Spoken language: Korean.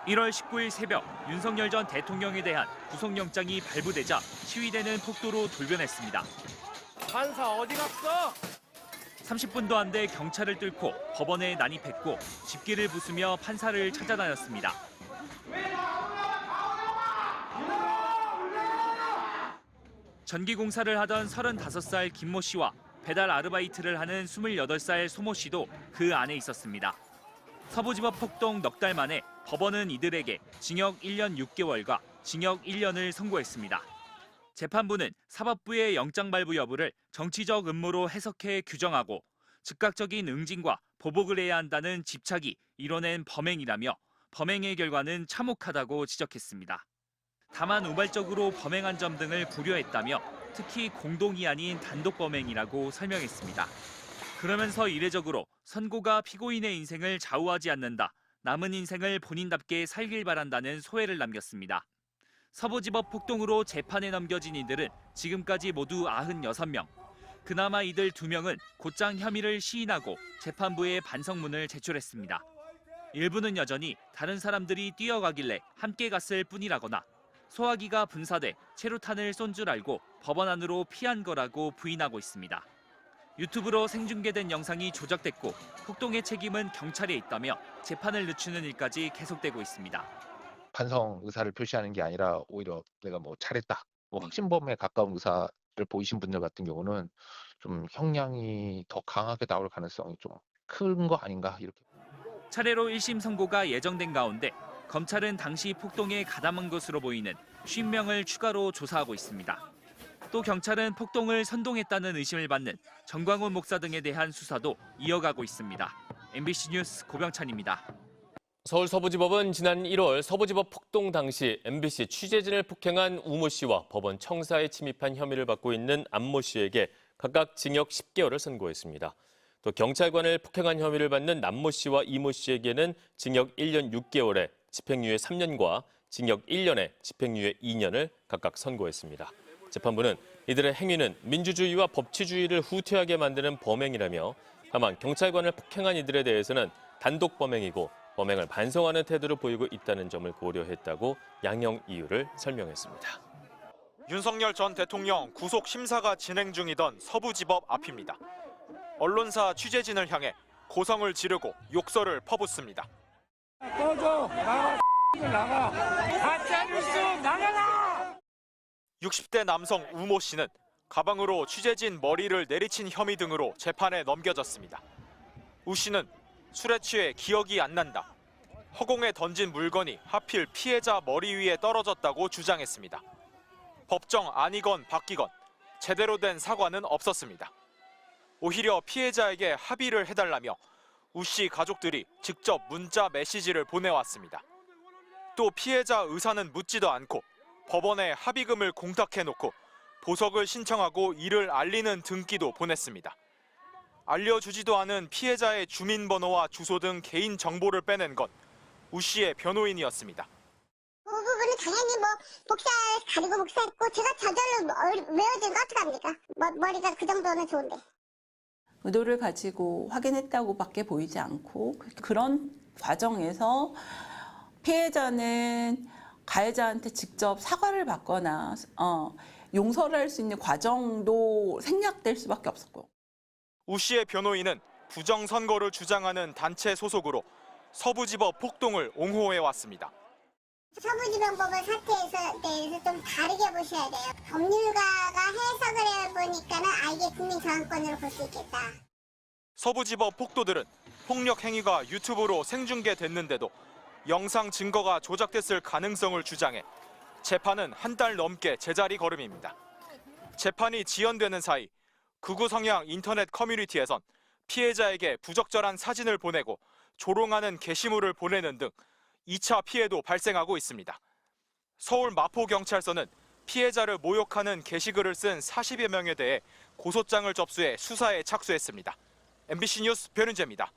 1월 19일 새벽 윤석열 전 대통령에 대한 구속영장이 발부되자 시위대는 폭도로 돌변했습니다. 판사 어디 갔어? 30분도 안 돼 경찰을 뚫고 법원에 난입했고 집기를 부수며 판사를 찾아다녔습니다. 전기공사를 하던 35살 김모 씨와 배달 아르바이트를 하는 28살 소모 씨도 그 안에 있었습니다. 서부지법 폭동 넉 달 만에 법원은 이들에게 징역 1년 6개월과 징역 1년을 선고했습니다. 재판부는 사법부의 영장 발부 여부를 정치적 음모로 해석해 규정하고 즉각적인 응징과 보복을 해야 한다는 집착이 이뤄낸 범행이라며 범행의 결과는 참혹하다고 지적했습니다. 다만 우발적으로 범행한 점 등을 고려했다며 특히 공동이 아닌 단독 범행이라고 설명했습니다. 그러면서 이례적으로 선고가 피고인의 인생을 좌우하지 않는다. 남은 인생을 본인답게 살길 바란다는 소회를 남겼습니다. 서부지법 폭동으로 재판에 넘겨진 이들은 지금까지 모두 96명. 그나마 이들 2명은 곧장 혐의를 시인하고 재판부에 반성문을 제출했습니다. 일부는 여전히 다른 사람들이 뛰어가길래 함께 갔을 뿐이라거나 소화기가 분사돼 체류탄을 쏜 줄 알고 법원 안으로 피한 거라고 부인하고 있습니다. 유튜브로 생중계된 영상이 조작됐고 폭동의 책임은 경찰에 있다며 재판을 늦추는 일까지 계속되고 있습니다. 반성 의사를 표시하는 게 아니라 오히려 내가 잘했다, 확신범에 가까운 의사를 보이신 분들 같은 경우는 좀 형량이 더 강하게 나올 가능성이 좀 큰 거 아닌가 이렇게. 차례로 1심 선고가 예정된 가운데 검찰은 당시 폭동에 가담한 것으로 보이는 50명을 추가로 조사하고 있습니다. 또 경찰은 폭동을 선동했다는 의심을 받는 정광훈 목사 등에 대한 수사도 이어가고 있습니다. MBC 뉴스 고병찬입니다. 서울 서부지법은 지난 1월 서부지법 폭동 당시 MBC 취재진을 폭행한 우모 씨와 법원 청사에 침입한 혐의를 받고 있는 안모 씨에게 각각 징역 10개월을 선고했습니다. 또 경찰관을 폭행한 혐의를 받는 남모 씨와 이모 씨에게는 징역 1년 6개월에 집행유예 3년과 징역 1년에 집행유예 2년을 각각 선고했습니다. 재판부는 이들의 행위는 민주주의와 법치주의를 후퇴하게 만드는 범행이라며 다만 경찰관을 폭행한 이들에 대해서는 단독 범행이고 범행을 반성하는 태도를 보이고 있다는 점을 고려했다고 양형 이유를 설명했습니다. 윤석열 전 대통령 구속 심사가 진행 중이던 서부지법 앞입니다. 언론사 취재진을 향해 고성을 지르고 욕설을 퍼붓습니다. 꺼져! 나가! 가짜뉴스 나가라! 60대 남성 우모 씨는 가방으로 취재진 머리를 내리친 혐의 등으로 재판에 넘겨졌습니다. 우 씨는 술에 취해 기억이 안 난다. 허공에 던진 물건이 하필 피해자 머리 위에 떨어졌다고 주장했습니다. 법정 아니건 바뀌건 제대로 된 사과는 없었습니다. 오히려 피해자에게 합의를 해달라며 우 씨 가족들이 직접 문자 메시지를 보내왔습니다. 또 피해자 의사는 묻지도 않고 법원에 합의금을 공탁해놓고 보석을 신청하고 이를 알리는 등기도 보냈습니다. 알려주지도 않은 피해자의 주민번호와 주소 등 개인 정보를 빼낸 건 우 씨의 변호인이었습니다. 그 부분은 당연히 가리고 복사했고 제가 저절로 외워진 거 어떡합니까? 머리가 그 정도는 좋은데. 의도를 가지고 확인했다고밖에 보이지 않고 그런 과정에서 피해자는 가해자한테 직접 사과를 받거나 용서를 할 수 있는 과정도 생략될 수밖에 없었고. 우 씨의 변호인은 부정선거를 주장하는 단체 소속으로 서부지법 폭동을 옹호해왔습니다. 서부지방법을 사태에 대해서 좀 다르게 보셔야 돼요. 법률가가 해석을 해보니까는 이게 국민 저항권으로 볼 수 있겠다. 서부지법 폭도들은 폭력 행위가 유튜브로 생중계됐는데도 영상 증거가 조작됐을 가능성을 주장해 재판은 한 달 넘게 제자리 걸음입니다. 재판이 지연되는 사이 극우 성향 인터넷 커뮤니티에선 피해자에게 부적절한 사진을 보내고 조롱하는 게시물을 보내는 등 2차 피해도 발생하고 있습니다. 서울 마포경찰서는 피해자를 모욕하는 게시글을 쓴 40여 명에 대해 고소장을 접수해 수사에 착수했습니다. MBC 뉴스 변은재입니다.